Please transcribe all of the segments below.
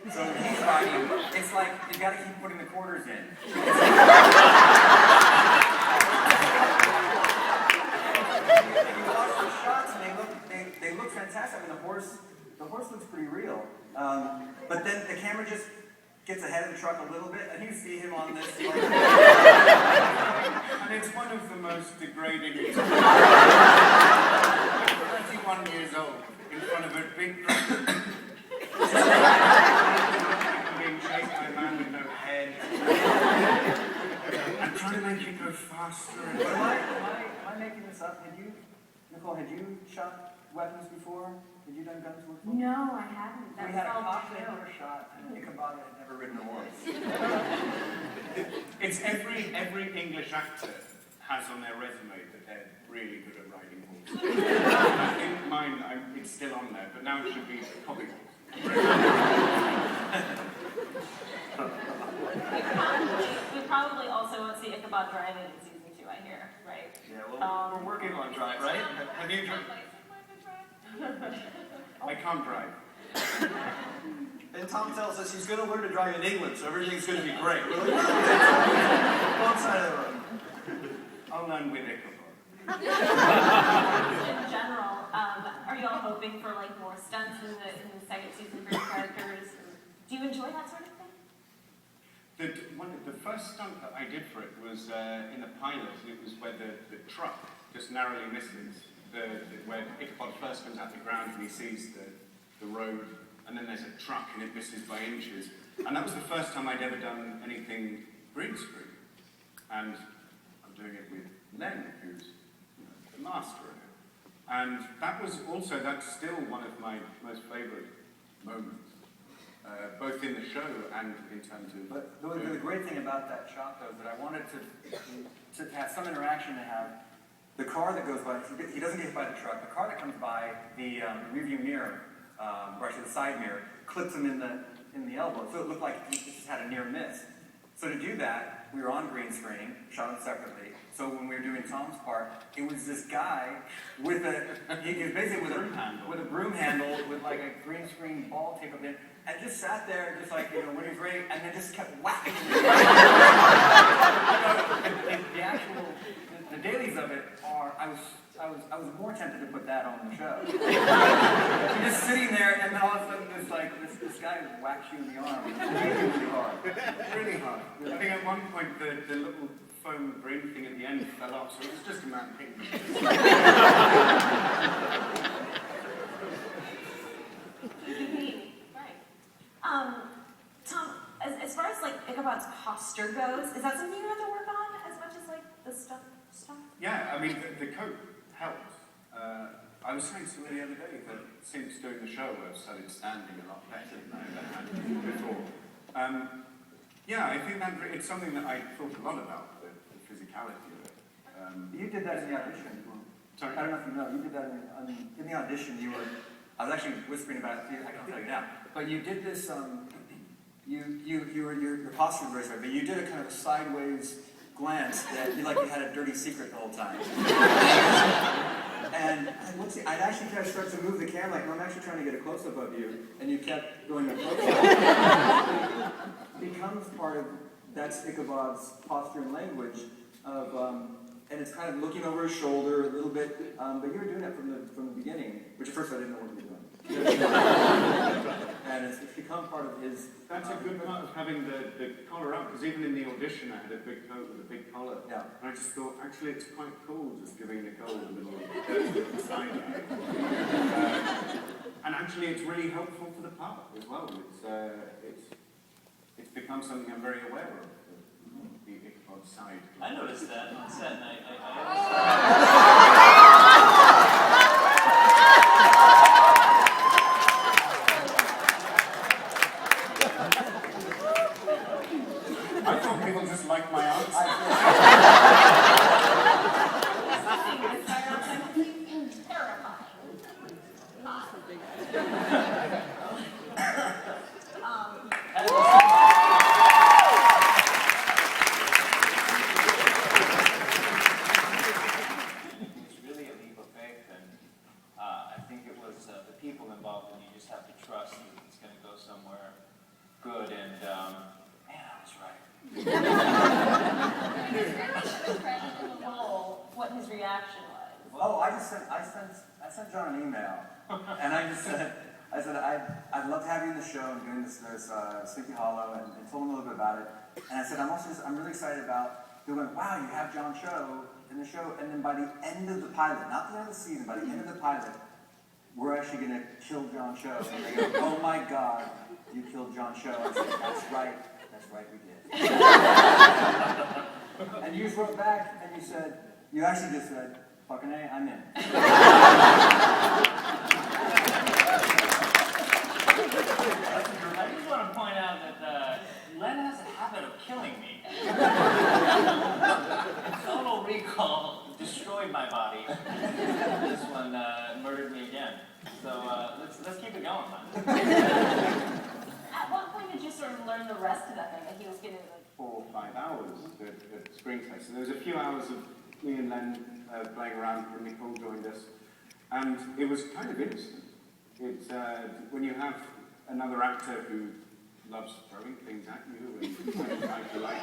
So he's riding. It's like you got to keep putting the quarters in. If you watch the shots, and they look fantastic. I mean, the horse looks pretty real. But then the camera just gets ahead of the truck a little bit, and you see him on this. Like, and it's one of the most degrading experiences. 31 years old, in front of a big crowd. Being chased by a man with no head. I'm trying to make it go faster. Am I making this up? Nicole, had you shot weapons before? Had you done guns before? No, I haven't. We had a cop that never shot, and Ichabod had never ridden a horse. It's every English actor has on their resume that they're really good at riding horses. I think mine, it's still on there, but now it should be hobby horse. We probably also won't see Ichabod driving in season 2, I hear, right? Yeah, well, we're working on drive, right? Have you driven? I can't drive. And Tom tells us he's going to learn to drive in England, so everything's going to be great. We're like, wrong side of the road. I'll learn with Ichabod. In general, are you all hoping for like more stunts in the second season for your characters? Do you enjoy that sort of thing? The first stunt that I did for it was in the pilot. It was where the truck just narrowly misses where Ichabod first comes out the ground and he sees the road, and then there's a truck and it misses by inches. And that was the first time I'd ever done anything green screen. And I'm doing it with Len, who's the master in it. And that's still one of my most favourite moments, both in the show and in terms of... But the great thing about that shot, though, is that I wanted to have some interaction, to have the car that goes by, he doesn't get hit by the truck, the car that comes by, the rearview mirror, or actually the side mirror, clips him in the elbow, so it looked like he just had a near miss. So to do that, we were on green screen, shot them separately. So when we were doing Tom's part, it was this guy with he was basically with a broom handle with like a green screen ball taped up in, and just sat there, just like, when he was ready, and then just kept whacking. The dailies of it are, I was more tempted to put that on the show. You're just sitting there, and then all of a sudden this guy whacks you in the arm. It's really hard. Really hard. I think at one point the little foam green thing at the end fell off, so it was just a man picking it. Right. Tom, as far as like Ichabod's posture goes, is that something you have to work on as much as like the stuff? Yeah, I mean the coat helps. I was saying to somebody the other day that since doing the show I've started standing a lot better than I ever had before. Yeah, I think that it's something that I thought a lot about, the physicality of it. You did that in the audition. Sorry? I don't know if you know, you did that in the audition. I was actually whispering about it, I can tell you now, but you did this, your posture was very, but you did a kind of a sideways glance that you had a dirty secret the whole time. And I'd actually kind of start to move the camera, like, I'm actually trying to get a close-up of you, and you kept going a close-up. It becomes part of, that's Ichabod's posture and language of, and it's kind of looking over his shoulder a little bit, but you were doing that from the beginning, which at first I didn't know what you were doing. And it's become part of his... That's a good part of having the collar up, because even in the audition I had a big coat with a big collar. Yeah. And I just thought, actually it's quite cool just giving Nicole a little side eye. And actually it's really helpful for the part as well. It's become something I'm very aware of, the Ichabod side. I noticed that on set, and I thought people just liked my answer. It's really a leap of faith, and I think it was the people involved, and you just have to trust that it's going to go somewhere I think it was Brandon in the poll what his reaction was. Oh, I sent John an email, and I said, I'd love to have you in the show and doing this Sleepyhollow, and told him a little bit about it. And I said, I'm really excited about doing, wow, you have John in the show, and then by the end of the pilot, not the end of the season, by the end of the pilot, we're actually going to kill John Cho. And they go, oh my God, you killed John Cho. I said, that's right, we did. And you just wrote back and you said, you actually just said, fucking A, I'm in. I just want to point out that Len has a habit of killing me. Total Recall destroyed my body. This one murdered me again. So let's keep it going, man. At what point did you sort of learn the rest of that thing that he was going to like? 4 or 5 hours at Springfest. So there was a few hours of me and Len playing around when Nicole joined us, and it was kind of innocent. It's when you have another actor who loves throwing things at you and I delight.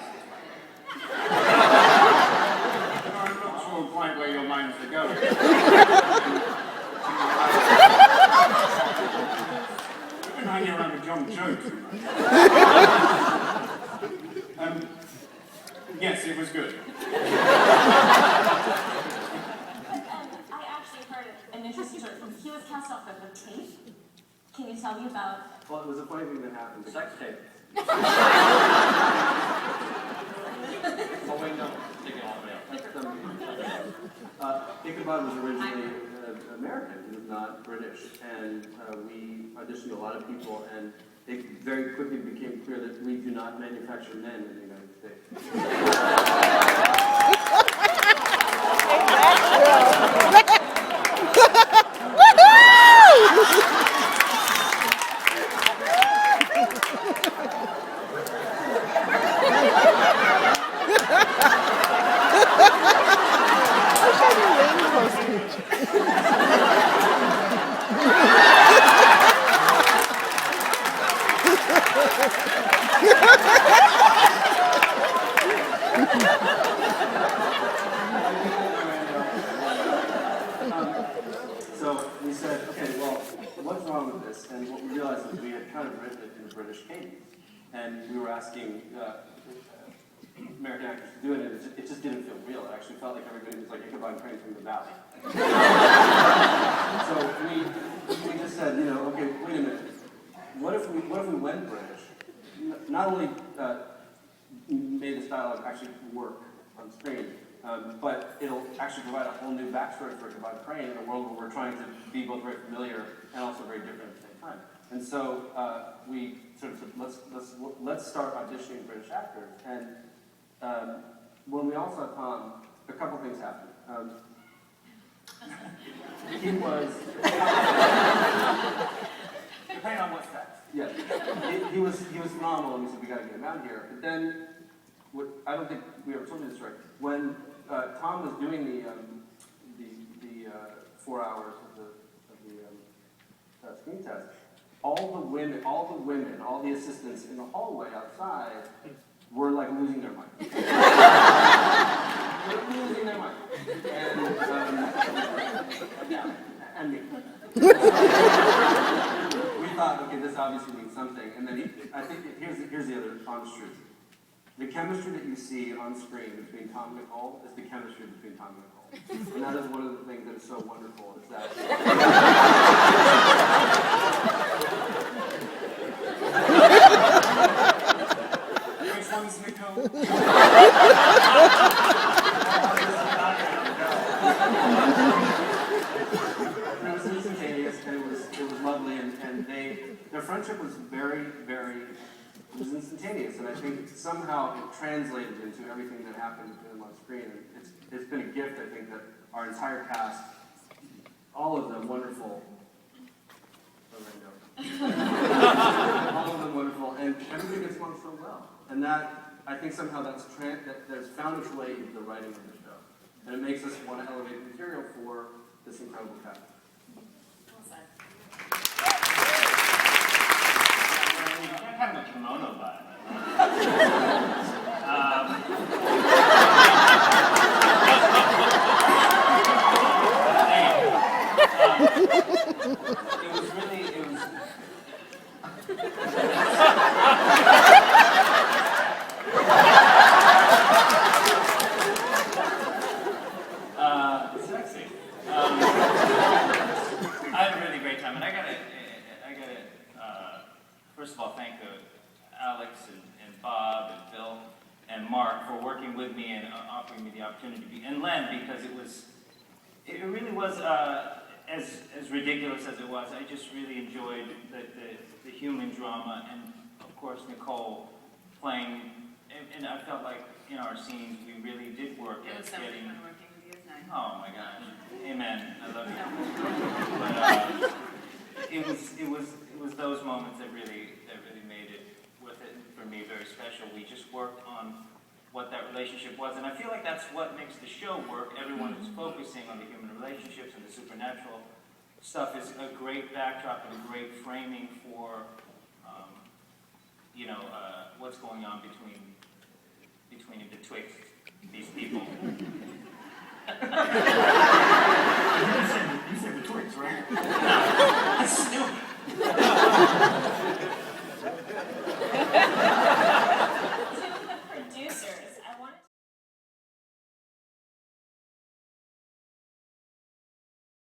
I'm not sure quite where your minds are going. I've been hanging around with John Cho too much. Yes, it was good. I actually heard an interesting story. He was cast off of the tape. Can you tell me about? Well, it was a funny thing that happened. Sex tape. Oh, wait, no. Take it all the way out. Ichabod was originally American. He was not British. And we auditioned a lot of people, and it very quickly became clear that we do not manufacture men in the United States. So we said, okay, well, what's wrong with this? And what we realized is we had kind of written it in a British cadence. And we were asking American actors to do it, and it just didn't feel real. It actually felt like everybody was like Ichabod Crane from the Valley. So we just said, okay, wait a minute. What if we went British? Not only made this dialogue actually work on screen, but it'll actually provide a whole new backstory for Ichabod Crane in a world where we're trying to be both very familiar and also very different at the same time. And so we sort of said, let's start auditioning British actors. And when we all saw Tom, a couple things happened. He was depending on what sex. Yeah, he was phenomenal, and we said we got to get him out here. But then, I don't think we ever told you this right. When Tom was doing the 4 hours of the screen test, all the women, all the assistants in the hallway outside were like losing their mind. They were losing their mind. And me. We thought, okay, this obviously means something. And then I think here's the other honest truth. The chemistry that you see on screen between Tom and Nicole is the chemistry between Tom and Nicole. And that is one of the things that is so wonderful, is that... Which one's Nicole? It was instantaneous, and it was lovely, and their friendship was very, very... It was instantaneous, and I think somehow it translated into everything that happened between them on screen. And it's been a gift, I think, that our entire cast, all of them wonderful, all of them wonderful, and everybody gets along so well. And that, I think somehow that's found its way into the writing of the show. And it makes us want to elevate the material for this incredible cast. You can't have a kimono vibe. See. I had a really great time, and I gotta, first of all, thank Alex and Bob and Phil and Mark for working with me and offering me the opportunity to be, and Len, because it really was, as ridiculous as it was, I just really enjoyed the human drama, and of course Nicole playing, and I felt like in our scenes we really did work It at was so much getting. fun working with you tonight. Oh my gosh, amen. I love you. But it was those moments that really made it worth it for me, very special. We just worked on what that relationship was, and I feel like that's what makes the show work. Everyone is focusing on the human relationships and the supernatural stuff is a great backdrop and a great framing for, what's going on between and betwixt these people. You said the Twix, right? That's stupid.